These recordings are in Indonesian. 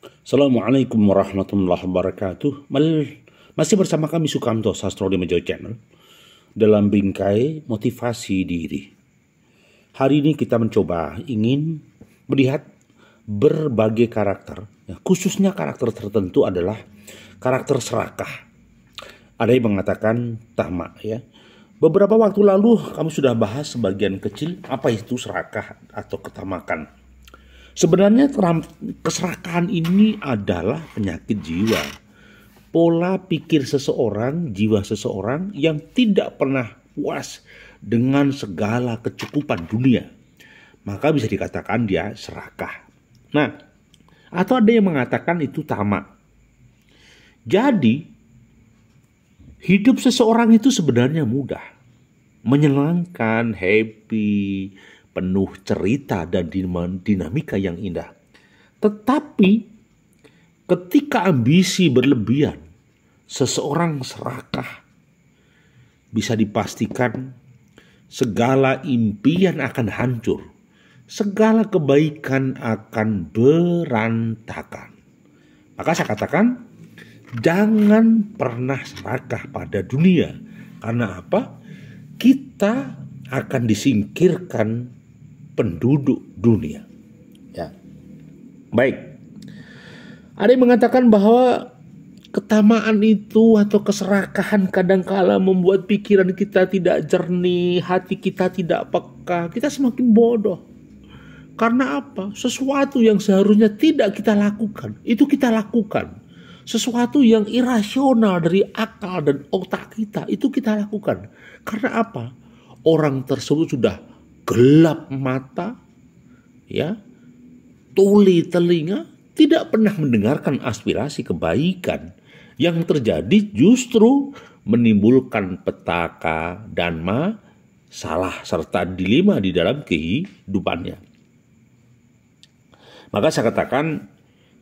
Assalamualaikum warahmatullahi wabarakatuh. Masih bersama kami Sukamto Sastro di Mejo Channel dalam bingkai motivasi diri. Hari ini kita mencoba ingin melihat berbagai karakter, khususnya karakter tertentu adalah karakter serakah. Ada yang mengatakan tamak ya. Beberapa waktu lalu kami sudah bahas sebagian kecil apa itu serakah atau ketamakan. Sebenarnya keserakahan ini adalah penyakit jiwa. Pola pikir seseorang, jiwa seseorang yang tidak pernah puas dengan segala kecukupan dunia. Maka bisa dikatakan dia serakah. Nah, atau ada yang mengatakan itu tamak. Jadi, hidup seseorang itu sebenarnya mudah. Menyenangkan, happy, penuh cerita dan dinamika yang indah. Tetapi ketika ambisi berlebihan, seseorang serakah, bisa dipastikan segala impian akan hancur, segala kebaikan akan berantakan. Maka saya katakan, jangan pernah serakah pada dunia. Karena apa? Kita akan disingkirkan penduduk dunia. Ya. Baik. Ada yang mengatakan bahwa ketamaan itu atau keserakahan kadangkala membuat pikiran kita tidak jernih, hati kita tidak peka, kita semakin bodoh. Karena apa? Sesuatu yang seharusnya tidak kita lakukan, itu kita lakukan. Sesuatu yang irasional dari akal dan otak kita, itu kita lakukan. Karena apa? Orang tersebut sudah gelap mata, ya, tuli telinga, tidak pernah mendengarkan aspirasi kebaikan. Yang terjadi justru menimbulkan petaka dan masalah serta dilema di dalam kehidupannya. Maka saya katakan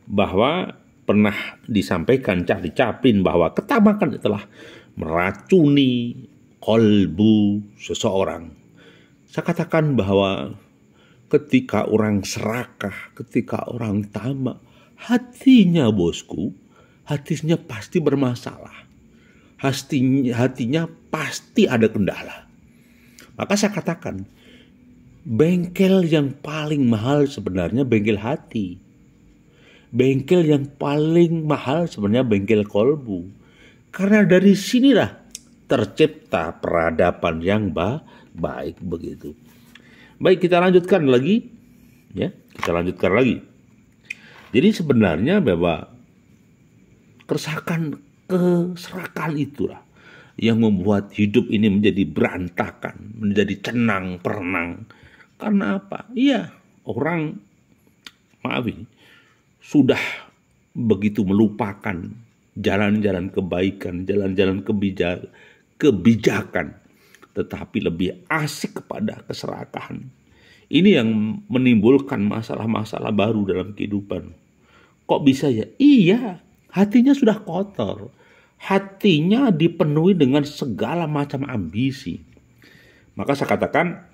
bahwa pernah disampaikan Charlie Chaplin bahwa ketamakan telah meracuni kolbu seseorang. Saya katakan bahwa ketika orang serakah, ketika orang tamak, hatinya bosku, hatinya pasti bermasalah. Hatinya pasti ada kendala. Maka saya katakan, bengkel yang paling mahal sebenarnya bengkel hati. Bengkel yang paling mahal sebenarnya bengkel kolbu. Karena dari sinilah tercipta peradaban yang baik begitu. Baik, kita lanjutkan lagi. Ya, kita lanjutkan lagi. Jadi sebenarnya bahwa keserakan itulah yang membuat hidup ini menjadi berantakan, menjadi cenang perenang. Karena apa? Iya, orang sudah begitu melupakan jalan-jalan kebaikan, jalan-jalan kebijakan, tetapi lebih asik kepada keserakahan. Ini yang menimbulkan masalah-masalah baru dalam kehidupan. Kok bisa ya? Iya, hatinya sudah kotor. Hatinya dipenuhi dengan segala macam ambisi. Maka saya katakan,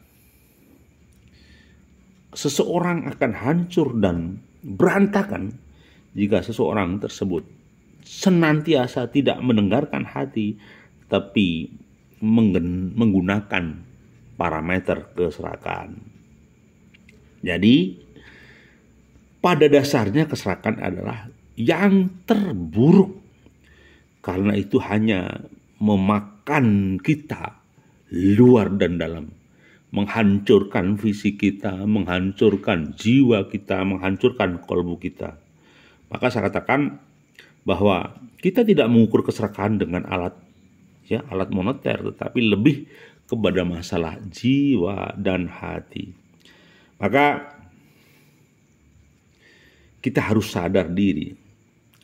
seseorang akan hancur dan berantakan jika seseorang tersebut senantiasa tidak mendengarkan hati, tapi menggunakan parameter keserakahan. Jadi pada dasarnya keserakahan adalah yang terburuk, karena itu hanya memakan kita luar dan dalam, menghancurkan fisik kita, menghancurkan jiwa kita, menghancurkan kolbu kita. Maka saya katakan bahwa kita tidak mengukur keserakahan dengan alat moneter, tetapi lebih kepada masalah jiwa dan hati. Maka kita harus sadar diri.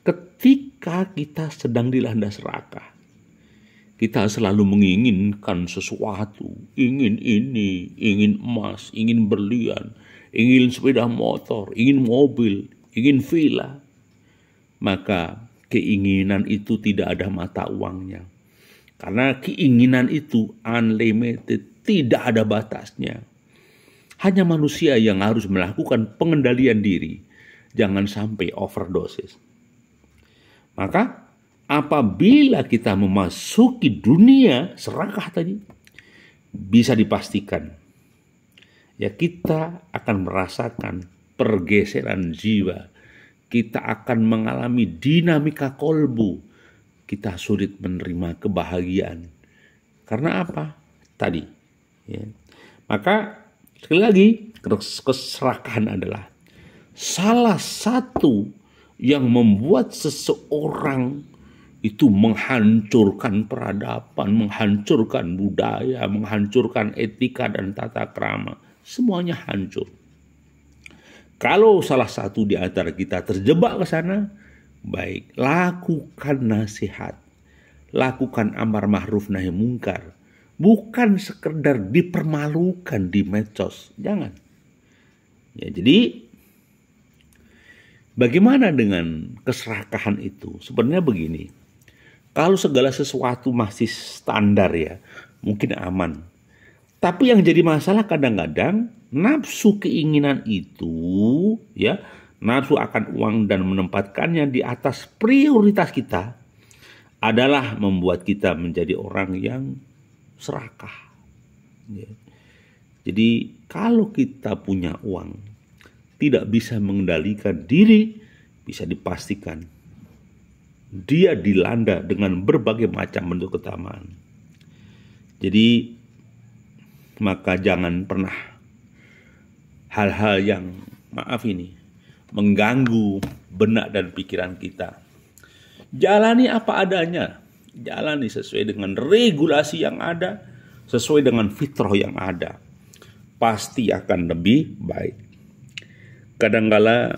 Ketika kita sedang dilanda serakah, kita selalu menginginkan sesuatu, ingin ini, ingin emas, ingin berlian, ingin sepeda motor, ingin mobil, ingin villa. Maka keinginan itu tidak ada mata uangnya. Karena keinginan itu unlimited, tidak ada batasnya. Hanya manusia yang harus melakukan pengendalian diri. jangan sampai overdosis. Maka apabila kita memasuki dunia serakah tadi, bisa dipastikan ya kita akan merasakan pergeseran jiwa, kita akan mengalami dinamika kolbu, kita sulit menerima kebahagiaan. Karena apa? Tadi. Ya. Maka sekali lagi, keserakahan adalah salah satu yang membuat seseorang itu menghancurkan peradaban, menghancurkan budaya, menghancurkan etika dan tata krama. Semuanya hancur. Kalau salah satu di antara kita terjebak ke sana, baik, lakukan nasihat, lakukan amar ma'ruf nahi mungkar. Bukan sekedar dipermalukan di medsos, jangan. Ya, jadi bagaimana dengan keserakahan itu? Sebenarnya begini, kalau segala sesuatu masih standar ya, mungkin aman. Tapi yang jadi masalah kadang-kadang nafsu keinginan itu, ya, nafsu akan uang dan menempatkannya di atas prioritas kita adalah membuat kita menjadi orang yang serakah. Ya. Jadi kalau kita punya uang, tidak bisa mengendalikan diri, bisa dipastikan dia dilanda dengan berbagai macam bentuk ketamaan. Jadi maka jangan pernah hal-hal yang mengganggu benak dan pikiran kita. Jalani apa adanya, jalani sesuai dengan regulasi yang ada, sesuai dengan fitrah yang ada. Pasti akan lebih baik. Kadangkala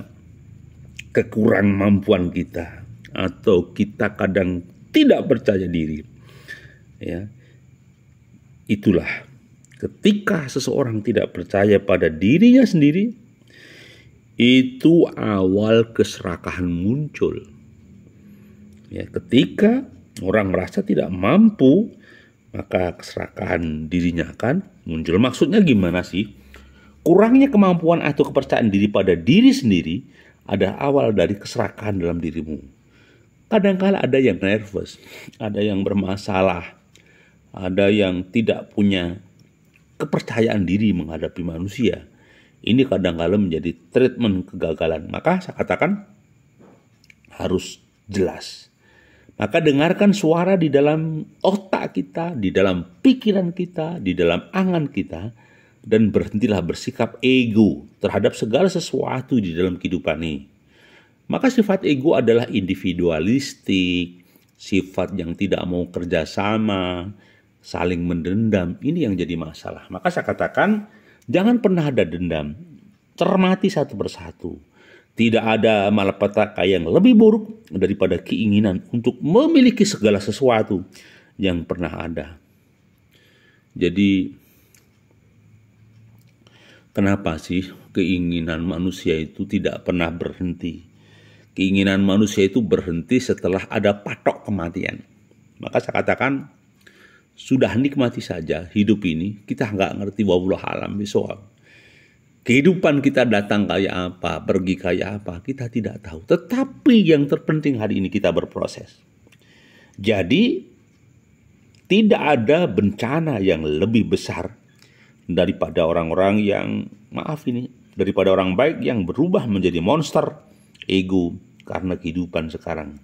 kekurang mampuan kita atau kita kadang tidak percaya diri, ya, itulah ketika seseorang tidak percaya pada dirinya sendiri, itu awal keserakahan muncul. Ya, ketika orang merasa tidak mampu, maka keserakahan dirinya akan muncul. Maksudnya gimana sih? Kurangnya kemampuan atau kepercayaan diri pada diri sendiri ada awal dari keserakahan dalam dirimu. Kadang-kala ada yang nervous, ada yang bermasalah, ada yang tidak punya kepercayaan diri menghadapi manusia. Ini kadang-kala menjadi treatment kegagalan. Maka saya katakan harus jelas. Maka dengarkan suara di dalam otak kita, di dalam pikiran kita, di dalam angan kita, dan berhentilah bersikap ego terhadap segala sesuatu di dalam kehidupan ini. Maka sifat ego adalah individualistik, sifat yang tidak mau kerjasama, saling mendendam. Ini yang jadi masalah. Maka saya katakan jangan pernah ada dendam. Cermati satu persatu. Tidak ada malapetaka yang lebih buruk daripada keinginan untuk memiliki segala sesuatu yang pernah ada. Jadi kenapa sih keinginan manusia itu tidak pernah berhenti? Keinginan manusia itu berhenti setelah ada patok kematian. Maka saya katakan sudah nikmati saja hidup ini. Kita nggak ngerti wallahu alam bishawab. Kehidupan kita datang kayak apa, pergi kayak apa, kita tidak tahu. Tetapi yang terpenting hari ini kita berproses. Jadi tidak ada bencana yang lebih besar daripada orang-orang yang, daripada orang baik yang berubah menjadi monster ego karena kehidupan sekarang.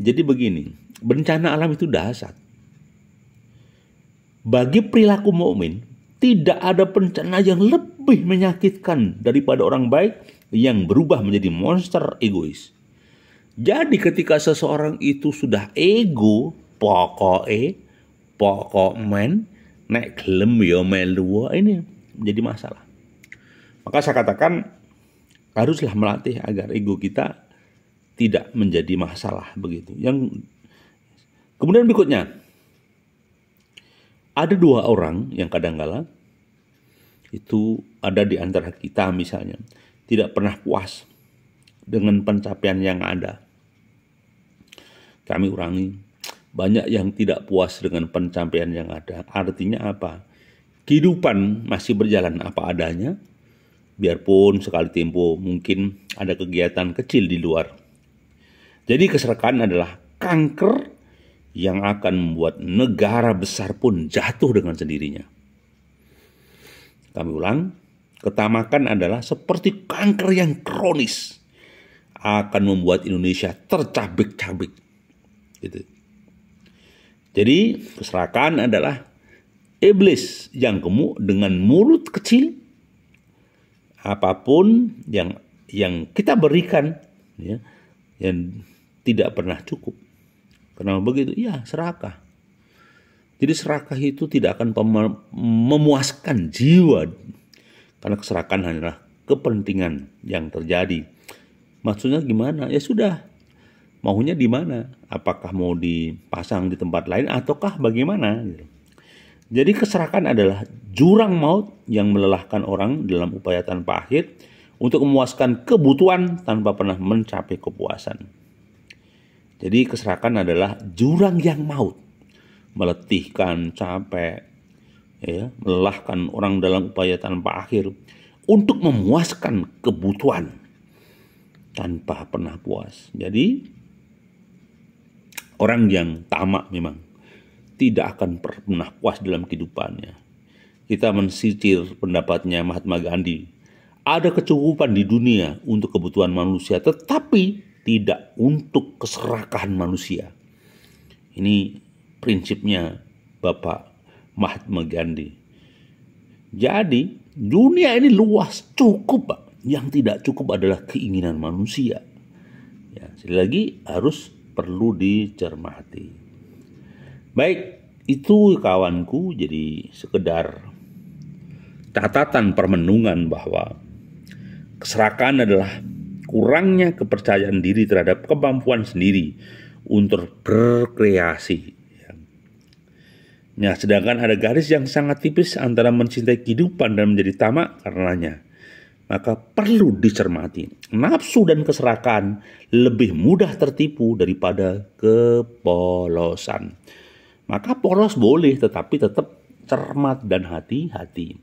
Jadi begini, bencana alam itu dahsyat. Bagi perilaku mukmin, tidak ada bencana yang lebih menyakitkan daripada orang baik yang berubah menjadi monster egois. Jadi ketika seseorang itu sudah ego, pokok men, nek gelem ya melu, ini menjadi masalah. Maka saya katakan haruslah melatih agar ego kita tidak menjadi masalah begitu. Yang kemudian berikutnya, ada dua orang yang kadang-kala itu ada di antara kita misalnya tidak pernah puas dengan pencapaian yang ada. Kami ulangi, banyak yang tidak puas dengan pencapaian yang ada. Artinya apa? Kehidupan masih berjalan apa adanya, biarpun sekali tempo mungkin ada kegiatan kecil di luar. Jadi keserakahan adalah kanker yang akan membuat negara besar pun jatuh dengan sendirinya. Kami ulang, ketamakan adalah seperti kanker yang kronis, akan membuat Indonesia tercabik-cabik. Gitu. Jadi keserakahan adalah iblis yang gemuk dengan mulut kecil. Apapun yang kita berikan, ya, yang tidak pernah cukup. Kenapa begitu? Ya, serakah. Jadi serakah itu tidak akan memuaskan jiwa. Karena keserakahan hanyalah kepentingan yang terjadi. Maksudnya gimana? Ya sudah. Maunya di mana? Apakah mau dipasang di tempat lain ataukah bagaimana? Jadi keserakahan adalah jurang maut yang melelahkan orang dalam upaya tanpa akhir untuk memuaskan kebutuhan tanpa pernah mencapai kepuasan. Jadi keserakahan adalah jurang yang maut, meletihkan, capek, ya, melelahkan orang dalam upaya tanpa akhir untuk memuaskan kebutuhan tanpa pernah puas. Jadi orang yang tamak memang tidak akan pernah puas dalam kehidupannya. Kita mensicir pendapatnya Mahatma Gandhi. Ada kecukupan di dunia untuk kebutuhan manusia, tetapi tidak untuk keserakahan manusia. Ini prinsipnya Bapak Mahatma Gandhi. Jadi dunia ini luas, cukup Pak. Yang tidak cukup adalah keinginan manusia. Ya, sekali lagi harus perlu dicermati. Baik, itu kawanku, jadi sekedar catatan permenungan bahwa keserakahan adalah kurangnya kepercayaan diri terhadap kemampuan sendiri untuk berkreasi. Ya, sedangkan ada garis yang sangat tipis antara mencintai kehidupan dan menjadi tamak karenanya. Maka perlu dicermati. Nafsu dan keserakahan lebih mudah tertipu daripada kepolosan. Maka polos boleh, tetapi tetap cermat dan hati-hati.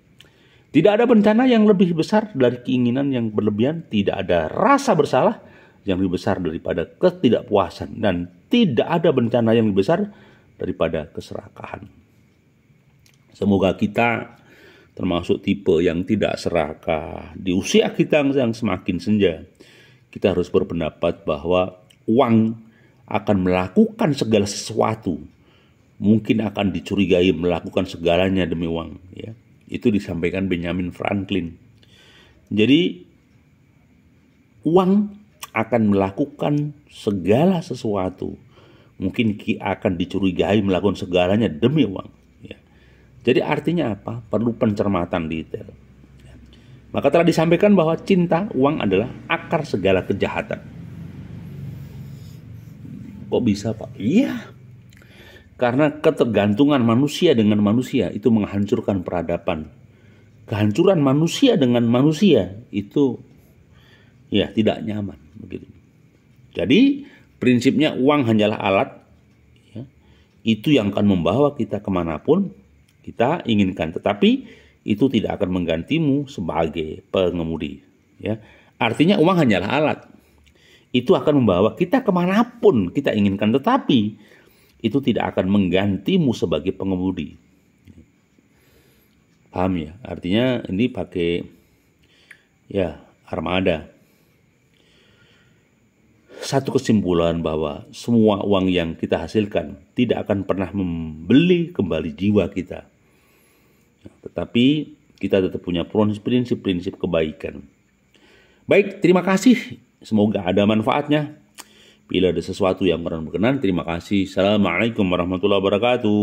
Tidak ada bencana yang lebih besar dari keinginan yang berlebihan. Tidak ada rasa bersalah yang lebih besar daripada ketidakpuasan. Dan tidak ada bencana yang lebih besar daripada keserakahan. Semoga kita termasuk tipe yang tidak serakah. Di usia kita yang semakin senja, kita harus berpendapat bahwa uang akan melakukan segala sesuatu. Mungkin akan dicurigai melakukan segalanya demi uang, ya. Itu disampaikan Benjamin Franklin. Jadi uang akan melakukan segala sesuatu. Mungkin akan dicurigai melakukan segalanya demi uang. Ya. Jadi artinya apa? Perlu pencermatan detail. Ya. Maka telah disampaikan bahwa cinta uang adalah akar segala kejahatan. Kok bisa Pak? Iya. Karena ketergantungan manusia dengan manusia itu menghancurkan peradaban. Kehancuran manusia dengan manusia itu ya tidak nyaman begitu. Jadi prinsipnya uang hanyalah alat, ya, itu yang akan membawa kita kemanapun kita inginkan. Tetapi itu tidak akan menggantimu sebagai pengemudi. Ya. Artinya uang hanyalah alat. Itu akan membawa kita kemanapun kita inginkan. Tetapi itu tidak akan menggantimu sebagai pengemudi. Paham ya? Artinya ini pakai ya armada. Satu kesimpulan bahwa semua uang yang kita hasilkan tidak akan pernah membeli kembali jiwa kita. Tetapi kita tetap punya prinsip-prinsip kebaikan. Baik, terima kasih. Semoga ada manfaatnya. Bila ada sesuatu yang kurang berkenan, terima kasih. Assalamualaikum warahmatullahi wabarakatuh.